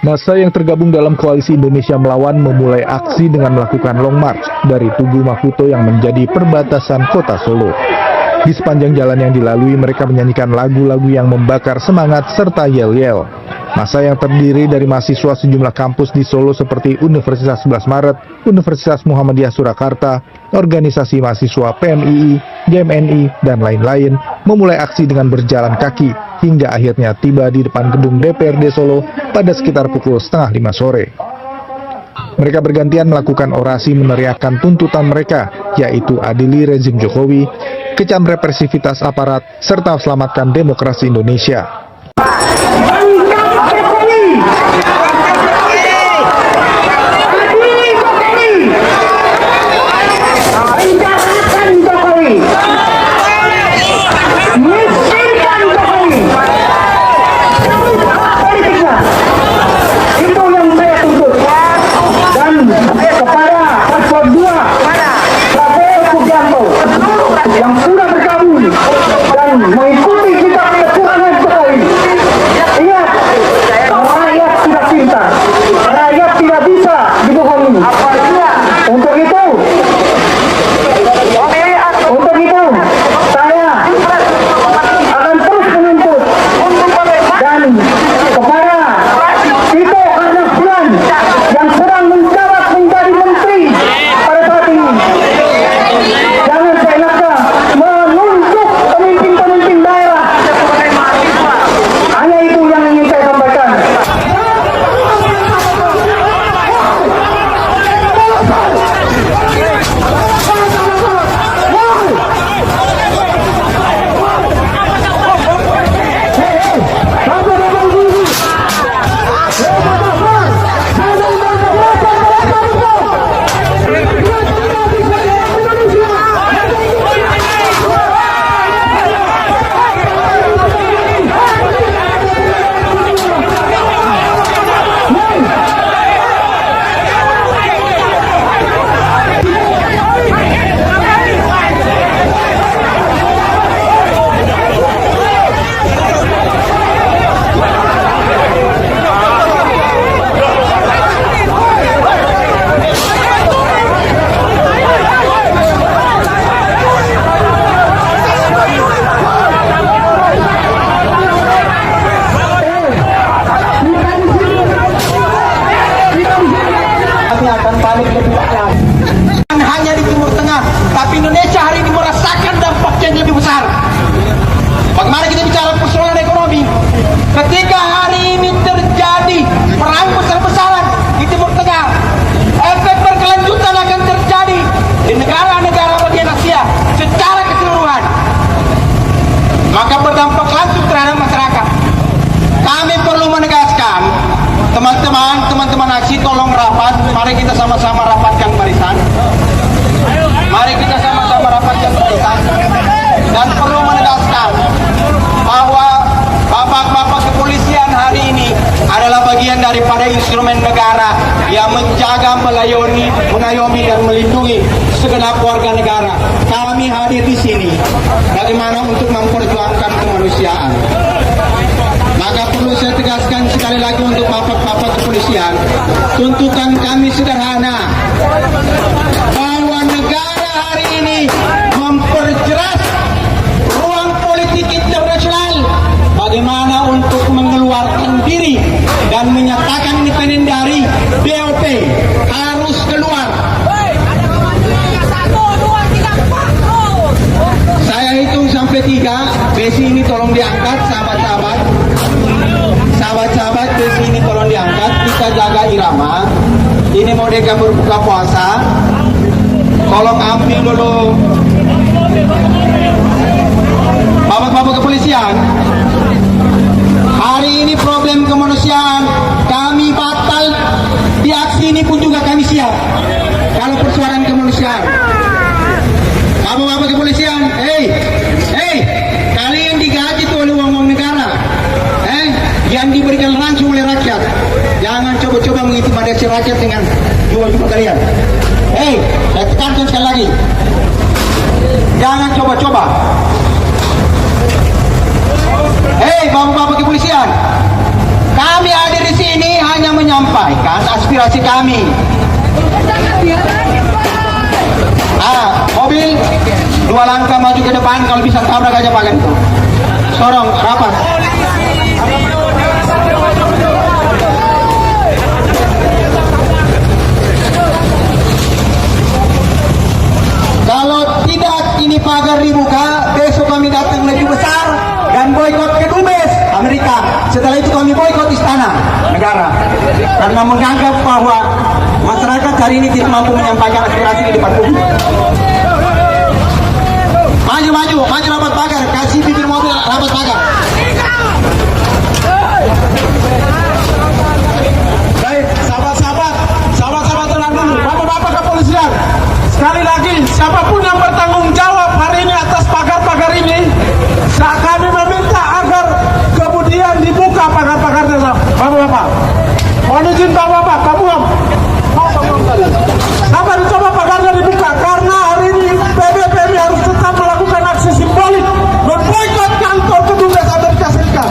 Massa yang tergabung dalam Koalisi Indonesia Melawan memulai aksi dengan melakukan long march dari Tugu Maputo yang menjadi perbatasan kota Solo. Di sepanjang jalan yang dilalui, mereka menyanyikan lagu-lagu yang membakar semangat serta yel-yel. Massa yang terdiri dari mahasiswa sejumlah kampus di Solo seperti Universitas 11 Maret, Universitas Muhammadiyah Surakarta, organisasi mahasiswa PMII, GMNI, dan lain-lain, memulai aksi dengan berjalan kaki hingga akhirnya tiba di depan gedung DPRD Solo pada sekitar pukul 4:30 sore. Mereka bergantian melakukan orasi meneriakkan tuntutan mereka, yaitu adili rezim Jokowi, kecam represivitas aparat, serta selamatkan demokrasi Indonesia. Yang sudah bergabung dan mengikuti kita kecurangan Jokowi. Ingat, rakyat tidak cinta, rakyat tidak bisa dibohongi. Untuk itu saya akan terus menuntut dan kepada Tito Karnavian yang sedang menjabat menjadi menteri pada saat ini. Jangan seenaknya menunjuk pemimpin-pemimpin daerah. Hanya itu yang ingin saya sampaikan. Akan balik lebih besar. Hanya di Timur Tengah, tapi Indonesia hari ini merasakan dampak yang lebih besar. Bagaimana kita bicara persoalan ekonomi? Ketika hari ini terjadi perang besar-besaran di Timur Tengah, efek berkelanjutan akan terjadi di negara-negara bagian Asia secara keseluruhan. Maka berdampak langsung terhadap masyarakat. Kami perlu menegaskan, teman-teman aksi tolong rapat. Mari kita sama-sama rapatkan barisan. Mari kita sama-sama rapatkan barisan. Dan perlu menegaskan bahwa bapak-bapak kepolisian hari ini adalah bagian daripada instrumen negara yang menjaga, mengayomi dan melindungi segenap warga negara. Kami hadir di sini bagaimana untuk memperjuangkan kemanusiaan. Maka perlu saya tegaskan sekali lagi untuk bapak-bapak kepolisian, tuntutan kami sederhana, bahwa negara hari ini memperjelas ruang politik internasional bagaimana untuk mengeluarkan diri dan menyatakan independen dari BOP harus keluar. Saya hitung sampai 3. Besi ini tolong diangkat, sahabat-sahabat. Sahabat-sahabat, besi ini tolong diangkat. Kita jaga irama. Ini mau mereka berbuka puasa. Tolong ambil dulu. Bapak-bapak kepolisian, hari ini problem kemanusiaan kami batal. Di aksi ini pun juga kami siap. Kalau persoalan kemanusiaan, bapak-bapak kepolisian, kalian digaji tuh oleh uang negara, yang diberikan langsung oleh rakyat. Jangan coba-coba mengintimidasi rakyat dengan jual-jual kalian. Saya tekankan sekali lagi, jangan coba-coba. Bapak-bapak kepolisian, kami hadir di sini hanya menyampaikan aspirasi kami. Mobil 2 langkah maju ke depan, kalau bisa tabrak aja pakai itu. Sorong, rapat. Kalau tidak ini pagar dibuka, besok kami datang lebih besar dan boikot ke Dubes Amerika. Setelah itu kami boikot istana negara karena menganggap bahwa masyarakat hari ini tidak mampu menyampaikan aspirasi di depan publik. Maju rapat pagar, kasih bibir mobil rapat pagar. Baik, sahabat-sahabat tenang dulu. Bapak-bapak kepolisian, sekali lagi siapapun yang bertanggung jawab hari ini atas pagar-pagar ini, kami meminta agar kemudian dibuka pagar-pagarnya. Bapak-bapak, mohon izin bapak-bapak, Pak Buam. Sabar, dicoba pagarnya dibuka karena hari ini PBPMI harus tetap melakukan aksi simbolik memboikot kantor kedubes Amerika Serikat.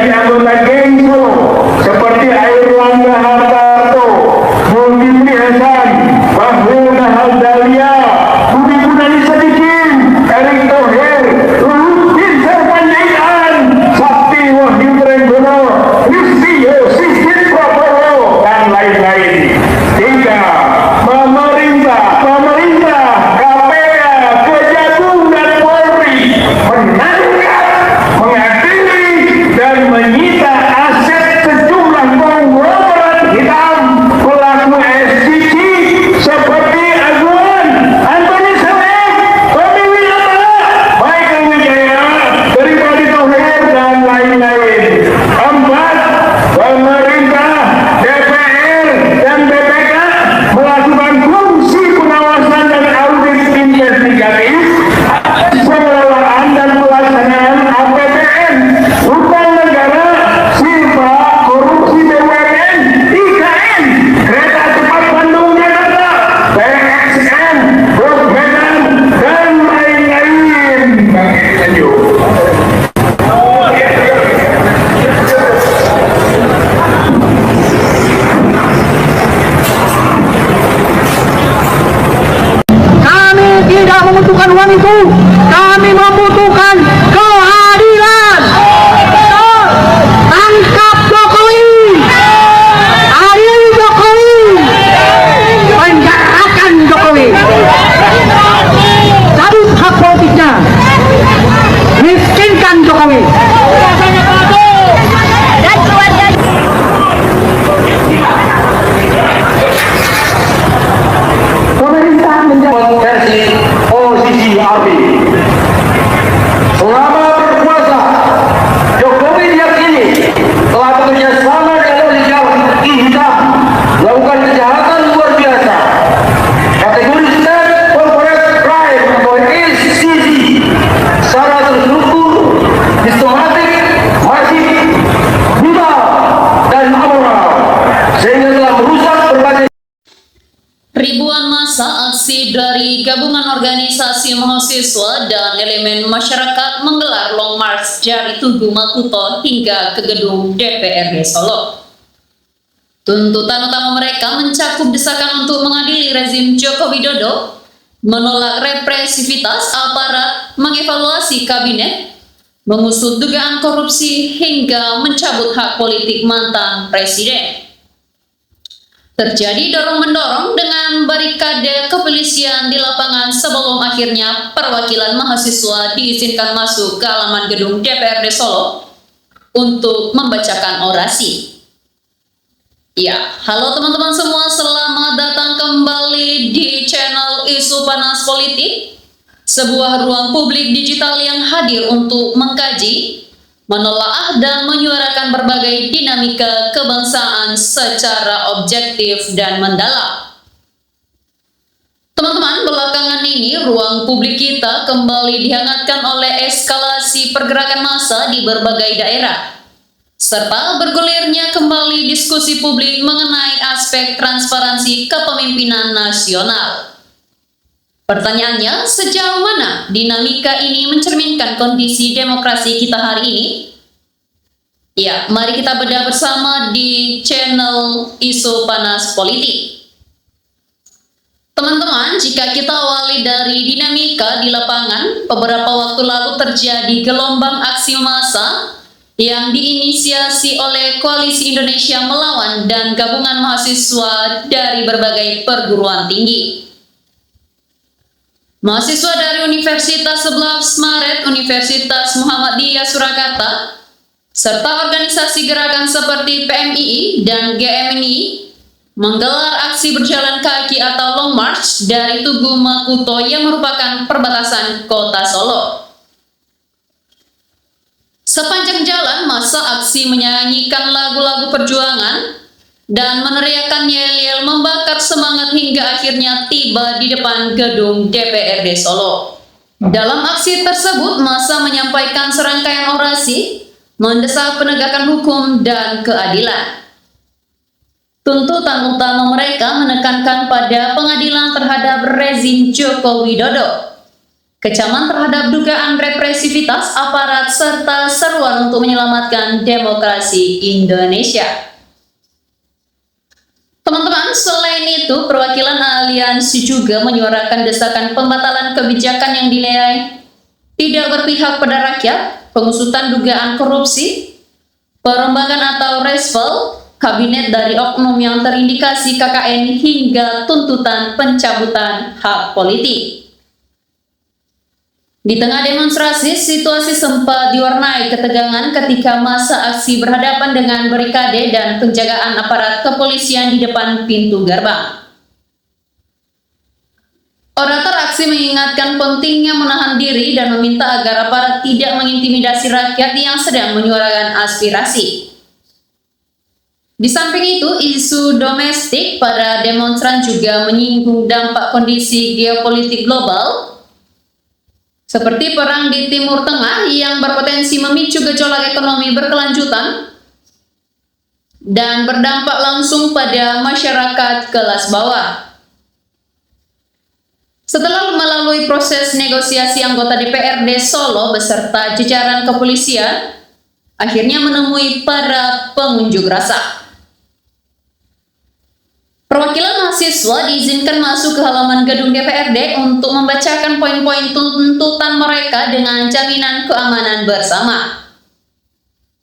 menjadi anggota geng Solo seperti Airlangga Hartarto, Zulkifli Hasan, Bahlil Nahaldahlia, Budi Gunadi Sadikin, Erick Thohir, Luhut Bin Sarpanjaitan, Sakti Wahyu Trenggono, Listio Sigit Prabowo, dan lain-lain. 3. Pemerintah, KPK, Kejagung dan Polri menangkap, mengadili, dan menyita aset sejumlah konglomerat hitam pelaku SCC seperti Aguan, Antoni Saleh, Tommy Wirata, Michael Wijaya, Tripadi Thohir, dan lain-lain. 4. Pemerintah, DPR, dan BPK melakukan fungsi pengawasan dan audit investigatif, pengelolaan dan pelaksanaan APBN, hutang negara, silpa, korupsi BUMN, IKN, kereta cepat Bandung Jakarta, PXN, Bus Medan, dan lain-lain. Lanjut. Kami tidak membutuhkan uang itu. Kami membutuhkan keadilan. Tangkap Jokowi. Adili Jokowi. Penjarakan Jokowi. Cabut hak politiknya. Miskinkan Jokowi. Pemerintah menjadi Versi posisi AB. Selama berkuasa, Jokowi diyakini telah bekerja sama dengan legal hitam, melakukan kejahatan luar biasa. Kategori State Corporate Crime atau SCC secara terstruktur, sistematik, masif, brutal, dan amoral, sehingga telah merusak berbagai Ribuan massa aksi dari gabungan organisasi mahasiswa dan elemen masyarakat menggelar Long March dari Tugu Makuto hingga ke gedung DPRD Solo. Tuntutan utama mereka mencakup desakan untuk mengadili rezim Joko Widodo, menolak represivitas aparat, mengevaluasi kabinet, mengusut dugaan korupsi hingga mencabut hak politik mantan presiden. Terjadi dorong-mendorong dengan barikade kepolisian di lapangan sebelum akhirnya perwakilan mahasiswa diizinkan masuk ke halaman gedung DPRD Solo untuk membacakan orasi. Ya, halo teman-teman semua, selamat datang kembali di channel Isu Panas Politik, sebuah ruang publik digital yang hadir untuk mengkaji, menelaah dan menyuarakan berbagai dinamika kebangsaan secara objektif dan mendalam. Teman-teman, belakangan ini ruang publik kita kembali dihangatkan oleh eskalasi pergerakan massa di berbagai daerah, serta bergulirnya kembali diskusi publik mengenai aspek transparansi kepemimpinan nasional. Pertanyaannya, sejauh mana dinamika ini mencerminkan kondisi demokrasi kita hari ini? Ya, mari kita bedah bersama di channel Isu Panas Politik. Teman-teman, jika kita awali dari dinamika di lapangan, beberapa waktu lalu terjadi gelombang aksi massa yang diinisiasi oleh Koalisi Indonesia Melawan dan gabungan mahasiswa dari berbagai perguruan tinggi. Mahasiswa dari Universitas 11 Maret, Universitas Muhammadiyah Surakarta, serta organisasi gerakan seperti PMII dan GMNI menggelar aksi berjalan kaki atau Long March dari Tugu Makuto yang merupakan perbatasan kota Solo. Sepanjang jalan, massa aksi menyanyikan lagu-lagu perjuangan dan meneriakkan yel-yel membakar semangat hingga akhirnya tiba di depan gedung DPRD Solo. Dalam aksi tersebut, massa menyampaikan serangkaian orasi, mendesak penegakan hukum dan keadilan. Tuntutan utama mereka menekankan pada pengadilan terhadap rezim Joko Widodo, kecaman terhadap dugaan represivitas aparat, serta seruan untuk menyelamatkan demokrasi Indonesia. Teman-teman, selain itu, perwakilan aliansi juga menyuarakan desakan pembatalan kebijakan yang dinilai tidak berpihak pada rakyat, pengusutan dugaan korupsi, perombakan atau reshuffle kabinet dari oknum yang terindikasi KKN, hingga tuntutan pencabutan hak politik. Di tengah demonstrasi, situasi sempat diwarnai ketegangan ketika massa aksi berhadapan dengan barikade dan penjagaan aparat kepolisian di depan pintu gerbang. Orator aksi mengingatkan pentingnya menahan diri dan meminta agar aparat tidak mengintimidasi rakyat yang sedang menyuarakan aspirasi. Di samping itu, isu domestik pada demonstran juga menyinggung dampak kondisi geopolitik global, seperti perang di Timur Tengah yang berpotensi memicu gejolak ekonomi berkelanjutan dan berdampak langsung pada masyarakat kelas bawah. Setelah melalui proses negosiasi, anggota DPRD Solo beserta jajaran kepolisian akhirnya menemui para pengunjuk rasa. Perwakilan mahasiswa diizinkan masuk ke halaman gedung DPRD untuk membacakan poin-poin tuntutan mereka dengan jaminan keamanan bersama.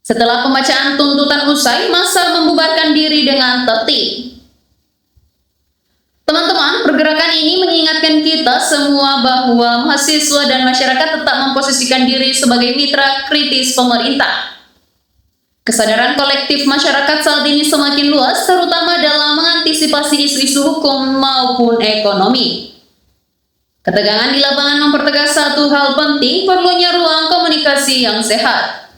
Setelah pembacaan tuntutan usai, massa membubarkan diri dengan tertib. Teman-teman, pergerakan ini mengingatkan kita semua bahwa mahasiswa dan masyarakat tetap memposisikan diri sebagai mitra kritis pemerintah. Kesadaran kolektif masyarakat saat ini semakin luas, terutama dalam mengantisipasi isu-isu hukum maupun ekonomi. Ketegangan di lapangan mempertegas satu hal penting, perlunya ruang komunikasi yang sehat.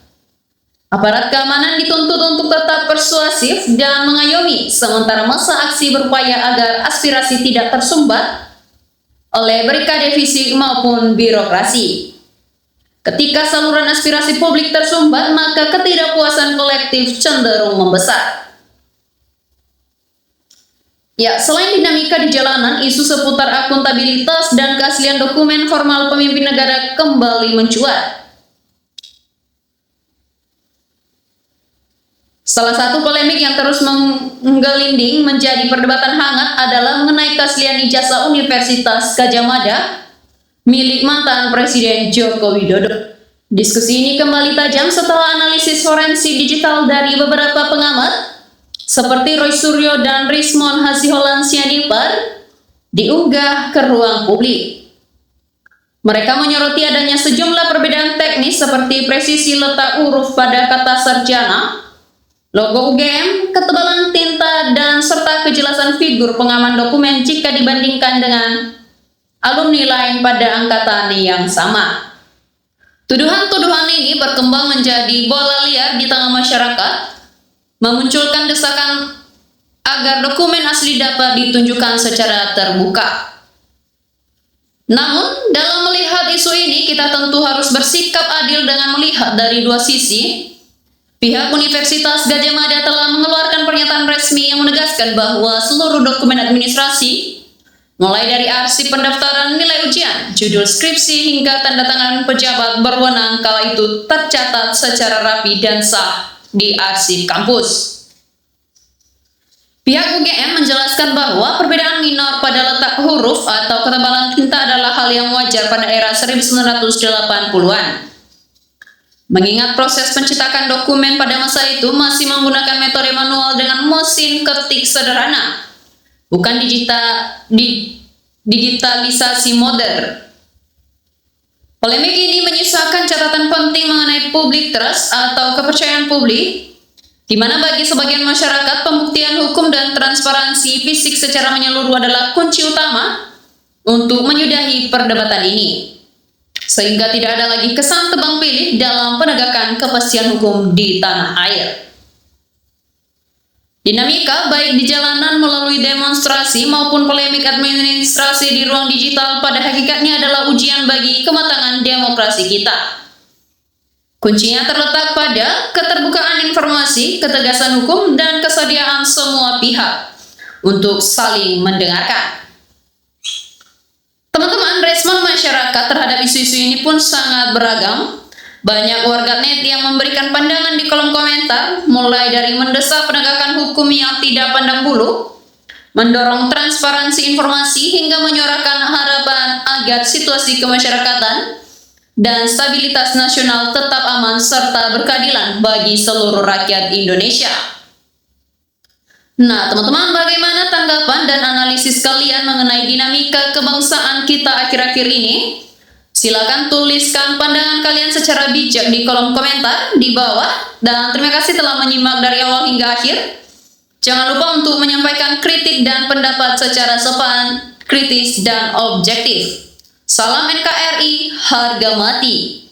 Aparat keamanan dituntut untuk tetap persuasif dan mengayomi, sementara massa aksi berupaya agar aspirasi tidak tersumbat oleh barikade fisik maupun birokrasi. Ketika saluran aspirasi publik tersumbat, maka ketidakpuasan kolektif cenderung membesar. Ya, selain dinamika di jalanan, isu seputar akuntabilitas dan keaslian dokumen formal pemimpin negara kembali mencuat. Salah satu polemik yang terus menggelinding menjadi perdebatan hangat adalah mengenai keaslian ijazah Universitas Gadjah Mada milik mantan Presiden Joko Widodo. Diskusi ini kembali tajam setelah analisis forensik digital dari beberapa pengamat seperti Roy Suryo dan Rismon Hasiholan Sianipar diunggah ke ruang publik. Mereka menyoroti adanya sejumlah perbedaan teknis seperti presisi letak huruf pada kata sarjana, logo UGM, ketebalan tinta, dan serta kejelasan figur pengaman dokumen jika dibandingkan dengan alumni lain pada angkatan yang sama. Tuduhan-tuduhan ini berkembang menjadi bola liar di tengah masyarakat, memunculkan desakan agar dokumen asli dapat ditunjukkan secara terbuka. Namun, dalam melihat isu ini, kita tentu harus bersikap adil dengan melihat dari dua sisi. Pihak Universitas Gadjah Mada telah mengeluarkan pernyataan resmi yang menegaskan bahwa seluruh dokumen administrasi, mulai dari arsip pendaftaran nilai ujian, judul skripsi, hingga tanda tangan pejabat berwenang kala itu tercatat secara rapi dan sah di arsip kampus. Pihak UGM menjelaskan bahwa perbedaan minor pada letak huruf atau ketebalan tinta adalah hal yang wajar pada era 1980-an. Mengingat proses pencetakan dokumen pada masa itu masih menggunakan metode manual dengan mesin ketik sederhana, bukan digitalisasi modern. Polemik ini menyisakan catatan penting mengenai public trust atau kepercayaan publik, di mana bagi sebagian masyarakat pembuktian hukum dan transparansi fisik secara menyeluruh adalah kunci utama untuk menyudahi perdebatan ini, sehingga tidak ada lagi kesan tebang pilih dalam penegakan kepastian hukum di tanah air. Dinamika baik di jalanan melalui demonstrasi maupun polemik administrasi di ruang digital pada hakikatnya adalah ujian bagi kematangan demokrasi kita. Kuncinya terletak pada keterbukaan informasi, ketegasan hukum, dan kesediaan semua pihak untuk saling mendengarkan. Teman-teman, respon masyarakat terhadap isu-isu ini pun sangat beragam. Banyak warganet yang memberikan pandangan di kolom komentar, mulai dari mendesak penegakan hukum yang tidak pandang bulu, mendorong transparansi informasi, hingga menyuarakan harapan agar situasi kemasyarakatan dan stabilitas nasional tetap aman serta berkeadilan bagi seluruh rakyat Indonesia. Nah, teman-teman, bagaimana tanggapan dan analisis kalian mengenai dinamika kebangsaan kita akhir-akhir ini? Silakan tuliskan pandangan kalian secara bijak di kolom komentar di bawah. Dan terima kasih telah menyimak dari awal hingga akhir. Jangan lupa untuk menyampaikan kritik dan pendapat secara sopan, kritis, dan objektif. Salam NKRI, harga mati.